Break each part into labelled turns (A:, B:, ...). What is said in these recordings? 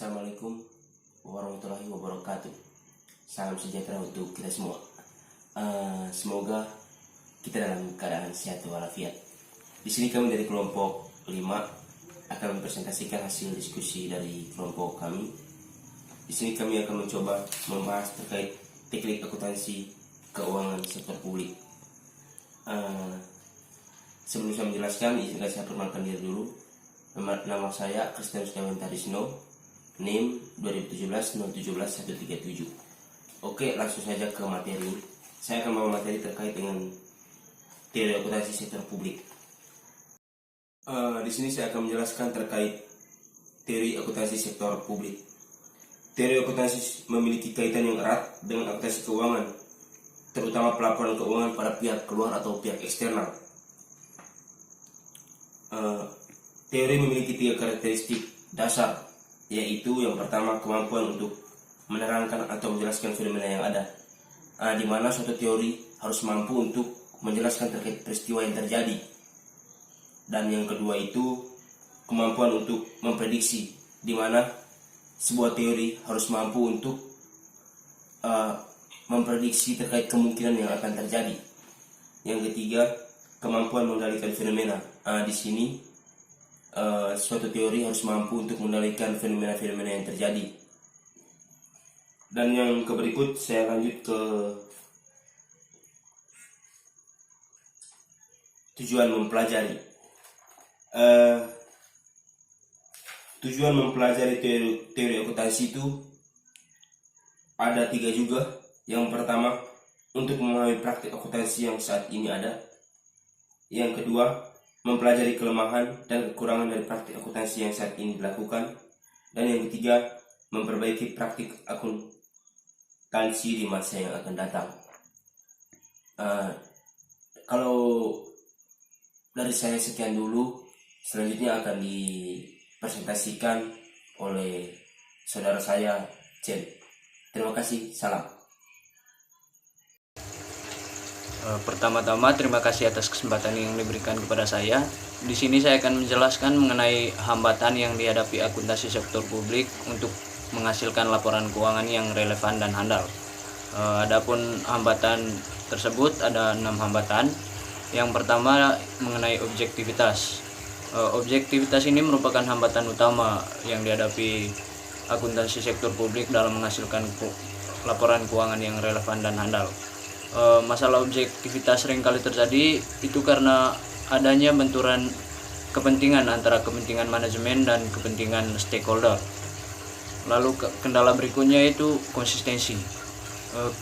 A: Assalamualaikum warahmatullahi wabarakatuh. Salam sejahtera untuk kita semua. Semoga kita dalam keadaan sehat walafiat. Di sini kami dari kelompok 5 akan mempresentasikan hasil diskusi dari kelompok kami. Di sini kami akan mencoba membahas terkait teknik akuntansi keuangan sektor publik. Sebelum saya menjelaskan, izinkan saya perkenalkan diri dulu. Nama saya Kristianus Kawentarisno, NIM 2017-017-137. Oke, langsung saja ke materi. Saya akan membawa materi terkait dengan teori akuntansi sektor publik. Di sini saya akan menjelaskan terkait teori akuntansi sektor publik. Teori akuntansi memiliki kaitan yang erat dengan akuntansi keuangan, terutama pelaporan keuangan pada pihak keluar atau pihak eksternal. Teori memiliki 3 karakteristik dasar, yaitu yang pertama, kemampuan untuk menerangkan atau menjelaskan fenomena yang ada, di mana suatu teori harus mampu untuk menjelaskan terkait peristiwa yang terjadi. Dan yang kedua itu kemampuan untuk memprediksi, di mana sebuah teori harus mampu untuk memprediksi terkait kemungkinan yang akan terjadi. Yang ketiga, kemampuan mengendalikan fenomena. Di sini suatu teori harus mampu untuk mengendalikan fenomena-fenomena yang terjadi. Dan yang berikut saya lanjut ke tujuan mempelajari. Tujuan mempelajari teori akuntansi itu ada 3 juga. Yang pertama, untuk memahami praktik akuntansi yang saat ini ada. Yang kedua, mempelajari kelemahan dan kekurangan dari praktik akuntansi yang saat ini dilakukan. Dan yang ketiga, memperbaiki praktik akuntansi di masa yang akan datang. Kalau dari saya sekian dulu, selanjutnya akan dipresentasikan oleh saudara saya, Chen. Terima kasih, salam.
B: Pertama-tama terima kasih atas kesempatan yang diberikan kepada saya. Di sini saya akan menjelaskan mengenai hambatan yang dihadapi akuntansi sektor publik untuk menghasilkan laporan keuangan yang relevan dan handal. Adapun hambatan tersebut ada 6 hambatan. Yang pertama mengenai objektivitas. Objektivitas ini merupakan hambatan utama yang dihadapi akuntansi sektor publik dalam menghasilkan laporan keuangan yang relevan dan handal. Masalah objektivitas seringkali terjadi itu karena adanya benturan kepentingan antara kepentingan manajemen dan kepentingan stakeholder. Lalu kendala berikutnya itu konsistensi.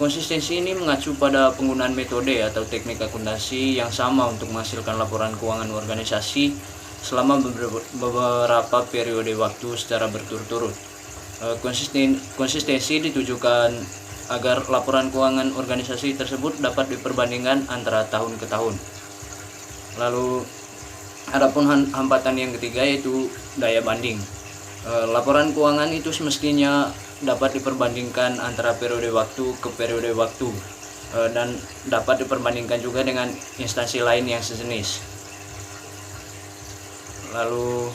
B: Konsistensi ini mengacu pada penggunaan metode atau teknik akuntansi yang sama untuk menghasilkan laporan keuangan organisasi selama beberapa periode waktu secara berturut-turut. Konsistensi ditujukan agar laporan keuangan organisasi tersebut dapat diperbandingkan antara tahun ke tahun. Lalu adapun hambatan yang ketiga yaitu daya banding. Laporan keuangan itu semestinya dapat diperbandingkan antara periode waktu ke periode waktu, dan dapat diperbandingkan juga dengan instansi lain yang sejenis. Lalu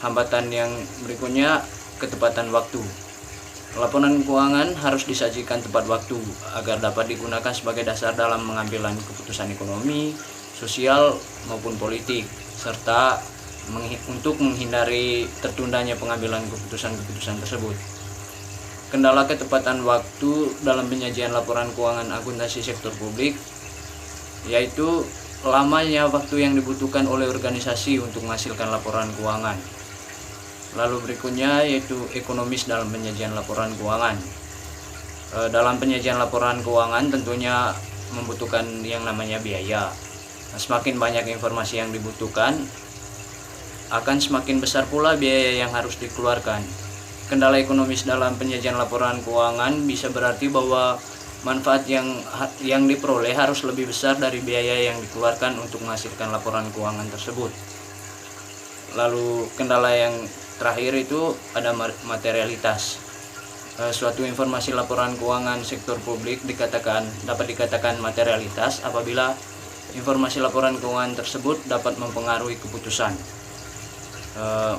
B: hambatan yang berikutnya, ketepatan waktu. Laporan keuangan harus disajikan tepat waktu agar dapat digunakan sebagai dasar dalam mengambil keputusan ekonomi, sosial maupun politik, serta untuk menghindari tertundanya pengambilan keputusan-keputusan tersebut. Kendala ketepatan waktu dalam penyajian laporan keuangan akuntansi sektor publik yaitu lamanya waktu yang dibutuhkan oleh organisasi untuk menghasilkan laporan keuangan. Lalu berikutnya yaitu ekonomis dalam penyajian laporan keuangan. Dalam penyajian laporan keuangan tentunya membutuhkan yang namanya biaya. Semakin banyak informasi yang dibutuhkan, akan semakin besar pula biaya yang harus dikeluarkan. Kendala ekonomis dalam penyajian laporan keuangan bisa berarti bahwa manfaat yang diperoleh harus lebih besar dari biaya yang dikeluarkan untuk menghasilkan laporan keuangan tersebut. Lalu kendala yang terakhir itu ada materialitas. Suatu informasi laporan keuangan sektor publik dapat dikatakan materialitas apabila informasi laporan keuangan tersebut dapat mempengaruhi keputusan.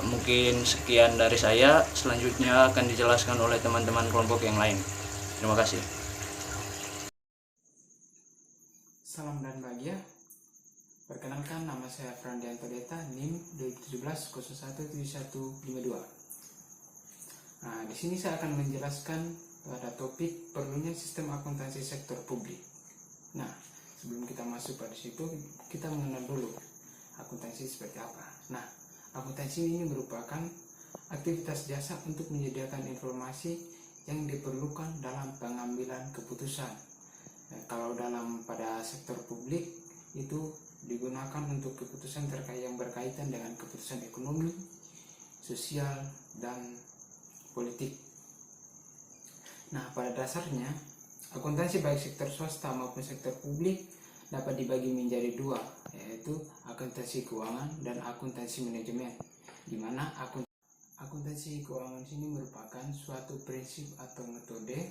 B: Mungkin sekian dari saya, selanjutnya akan dijelaskan oleh teman-teman kelompok yang lain. Terima kasih.
C: Salam dan bahagia. Perkenalkan, nama saya Frandianto Deta, NIM 2017-017152. Nah, di sini saya akan menjelaskan pada topik perlunya sistem akuntansi sektor publik. Nah, sebelum kita masuk pada situ, kita mengenal dulu akuntansi seperti apa. Nah, akuntansi ini merupakan aktivitas jasa untuk menyediakan informasi yang diperlukan dalam pengambilan keputusan. Kalau pada sektor publik itu digunakan untuk keputusan terkait yang berkaitan dengan keputusan ekonomi, sosial, dan politik. Nah, pada dasarnya akuntansi baik sektor swasta maupun sektor publik dapat dibagi menjadi dua, yaitu akuntansi keuangan dan akuntansi manajemen, di mana akuntansi keuangan ini merupakan suatu prinsip atau metode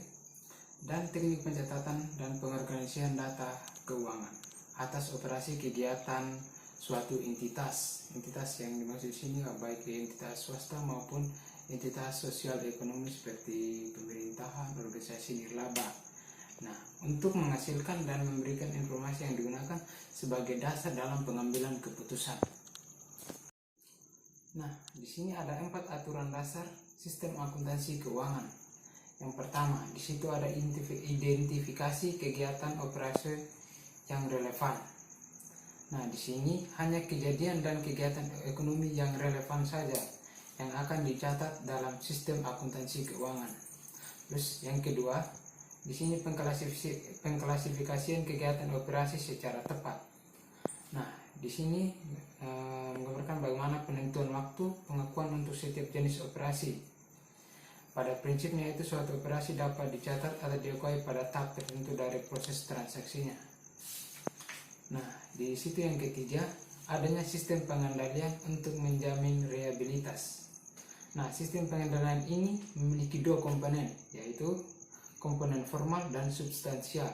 C: dan teknik pencatatan dan pengorganisasian data keuangan atas operasi kegiatan suatu entitas yang dimaksud sini baik entitas swasta maupun entitas sosial ekonomi seperti pemerintahan, organisasi nirlaba. Nah, untuk menghasilkan dan memberikan informasi yang digunakan sebagai dasar dalam pengambilan keputusan. Nah, di sini ada 4 aturan dasar sistem akuntansi keuangan. Yang pertama, di situ ada identifikasi kegiatan operasi yang relevan. Nah, di sini hanya kejadian dan kegiatan ekonomi yang relevan saja yang akan dicatat dalam sistem akuntansi keuangan. Terus yang kedua, di sini pengklasifikasian kegiatan operasi secara tepat. Nah, di sini menggambarkan bagaimana penentuan waktu pengakuan untuk setiap jenis operasi. Pada prinsipnya itu suatu operasi dapat dicatat atau diakui pada tahap tertentu dari proses transaksinya. Nah, di situ yang ketiga, adanya sistem pengendalian untuk menjamin reliabilitas. Nah, sistem pengendalian ini memiliki 2 komponen, yaitu komponen formal dan substansial.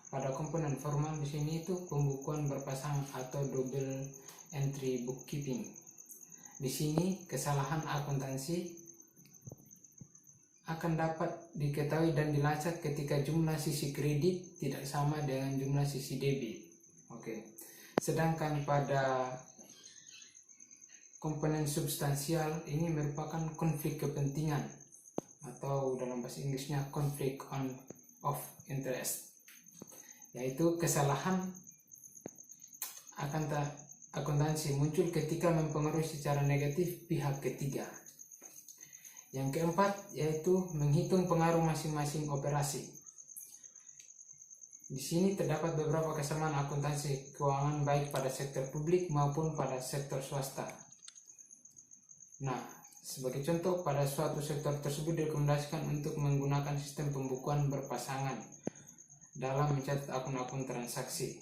C: Pada komponen formal di sini itu pembukuan berpasangan atau double entry bookkeeping. Di sini kesalahan akuntansi akan dapat diketahui dan dilacak ketika jumlah sisi kredit tidak sama dengan jumlah sisi debit. Oke. Sedangkan pada komponen substansial ini merupakan konflik kepentingan atau dalam bahasa Inggrisnya conflict of interest, yaitu kesalahan akuntansi muncul ketika mempengaruhi secara negatif pihak ketiga. Yang keempat yaitu menghitung pengaruh masing-masing operasi. Di sini terdapat beberapa kesamaan akuntansi keuangan baik pada sektor publik maupun pada sektor swasta. Nah, sebagai contoh, pada suatu sektor tersebut direkomendasikan untuk menggunakan sistem pembukuan berpasangan dalam mencatat akun-akun transaksi.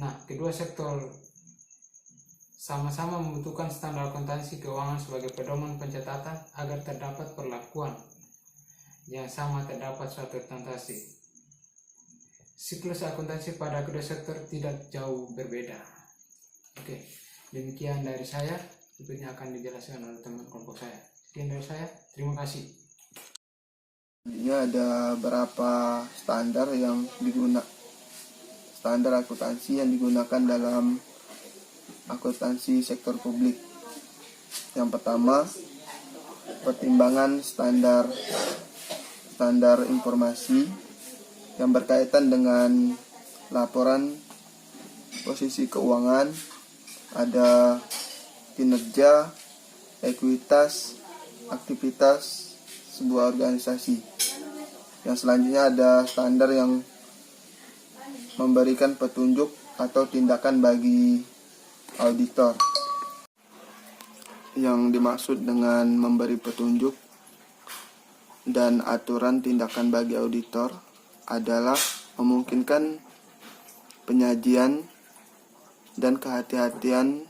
C: Nah, kedua sektor sama-sama membutuhkan standar akuntansi keuangan sebagai pedoman pencatatan agar terdapat perlakuan yang sama terdapat suatu transaksi. Siklus akuntansi pada kedua sektor tidak jauh berbeda. Oke, demikian dari saya. Berikutnya akan dijelaskan oleh teman kelompok saya. Sekian dari saya. Terima kasih.
D: Ini ada beberapa standar akuntansi yang digunakan dalam akuntansi sektor publik. Yang pertama, pertimbangan standar informasi yang berkaitan dengan laporan posisi keuangan, ada kinerja, ekuitas, aktivitas sebuah organisasi. Yang selanjutnya ada standar yang memberikan petunjuk atau tindakan bagi auditor. Yang dimaksud dengan memberi petunjuk dan aturan tindakan bagi auditor adalah memungkinkan penyajian dan kehati-hatian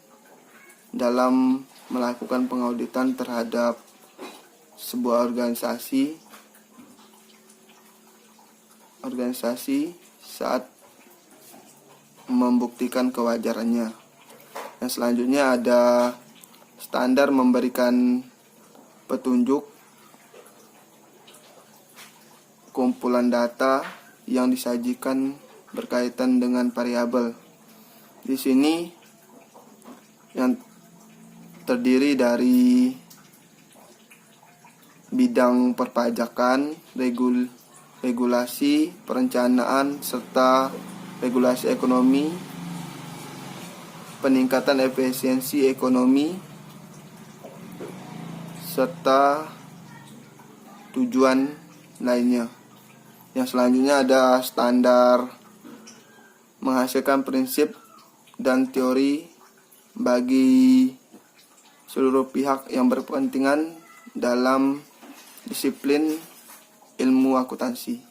D: dalam melakukan pengauditan terhadap sebuah organisasi saat membuktikan kewajarannya. Yang selanjutnya ada standar memberikan petunjuk kumpulan data yang disajikan berkaitan dengan variabel. Di sini yang terdiri dari bidang perpajakan, regulasi, perencanaan, serta regulasi ekonomi, peningkatan efisiensi ekonomi, serta tujuan lainnya. Yang selanjutnya ada standar menghasilkan prinsip dan teori bagi seluruh pihak yang berkepentingan dalam disiplin ilmu akuntansi.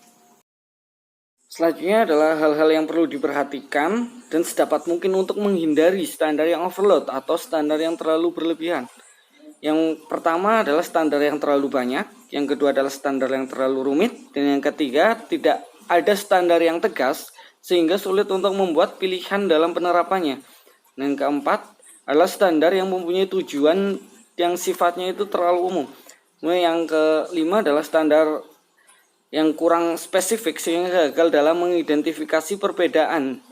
E: Selanjutnya adalah hal-hal yang perlu diperhatikan dan sedapat mungkin untuk menghindari standar yang overload atau standar yang terlalu berlebihan. Yang pertama adalah standar yang terlalu banyak, yang kedua adalah standar yang terlalu rumit, dan yang ketiga tidak ada standar yang tegas sehingga sulit untuk membuat pilihan dalam penerapannya. Dan yang keempat adalah standar yang mempunyai tujuan yang sifatnya itu terlalu umum. Kemudian yang kelima adalah standar yang kurang spesifik sehingga gagal dalam mengidentifikasi perbedaan.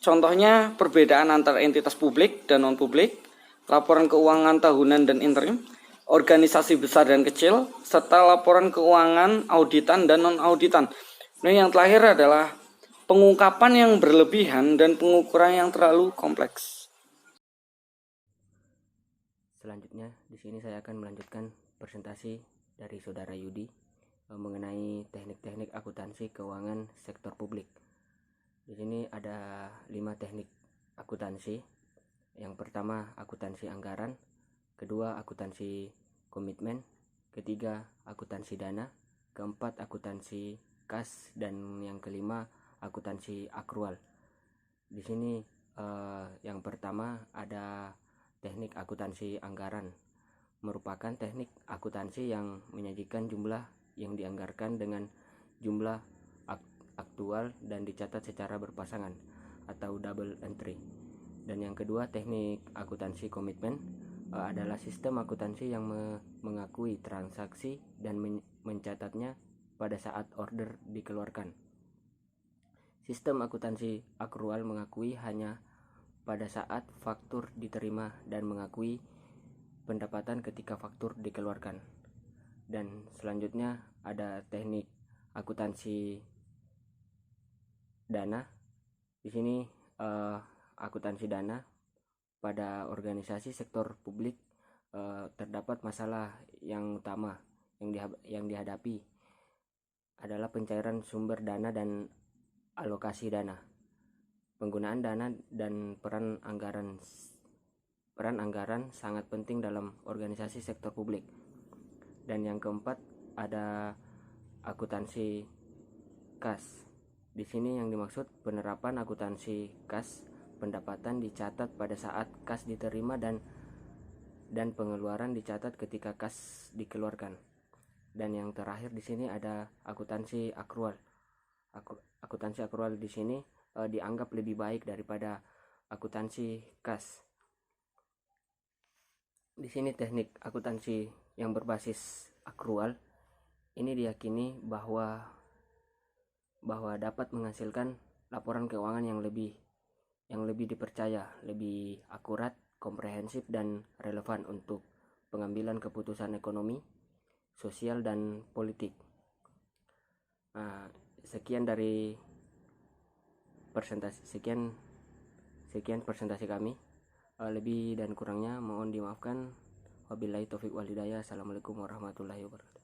E: Contohnya perbedaan antara entitas publik dan non-publik, laporan keuangan tahunan dan interim, organisasi besar dan kecil, serta laporan keuangan auditan dan non-auditan. Nah, yang terakhir adalah pengungkapan yang berlebihan dan pengukuran yang terlalu kompleks.
B: Selanjutnya, di sini saya akan melanjutkan presentasi dari Saudara Yudi mengenai teknik-teknik akuntansi keuangan sektor publik. Di sini ada 5 teknik akuntansi. Yang pertama akuntansi anggaran, kedua akuntansi komitmen, ketiga akuntansi dana, keempat akuntansi kas, dan yang kelima akuntansi akrual. Di sini yang pertama ada teknik akuntansi anggaran, merupakan teknik akuntansi yang menyajikan jumlah yang dianggarkan dengan jumlah aktual dan dicatat secara berpasangan atau double entry. Dan yang kedua teknik akuntansi komitmen adalah sistem akuntansi yang mengakui transaksi dan mencatatnya pada saat order dikeluarkan. Sistem akuntansi akrual mengakui hanya pada saat faktur diterima dan mengakui pendapatan ketika faktur dikeluarkan. Dan selanjutnya ada teknik akuntansi dana. Di sini akuntansi dana pada organisasi sektor publik terdapat masalah yang utama yang dihadapi adalah pencairan sumber dana dan alokasi dana, penggunaan dana, dan peran anggaran sangat penting dalam organisasi sektor publik. Dan yang keempat ada akuntansi kas. Di sini yang dimaksud penerapan akuntansi kas, pendapatan dicatat pada saat kas diterima dan pengeluaran dicatat ketika kas dikeluarkan. Dan yang terakhir di sini ada akuntansi akrual. Akuntansi akrual di sini dianggap lebih baik daripada akuntansi kas. Di sini teknik akuntansi yang berbasis akrual ini diyakini bahwa dapat menghasilkan laporan keuangan yang lebih dipercaya, lebih akurat, komprehensif, dan relevan untuk pengambilan keputusan ekonomi, sosial, dan politik. Nah, sekian dari sekian presentasi kami. Lebih dan kurangnya mohon dimaafkan. Wabillahi taufiq wal hidayah. Assalamualaikum warahmatullahi wabarakatuh.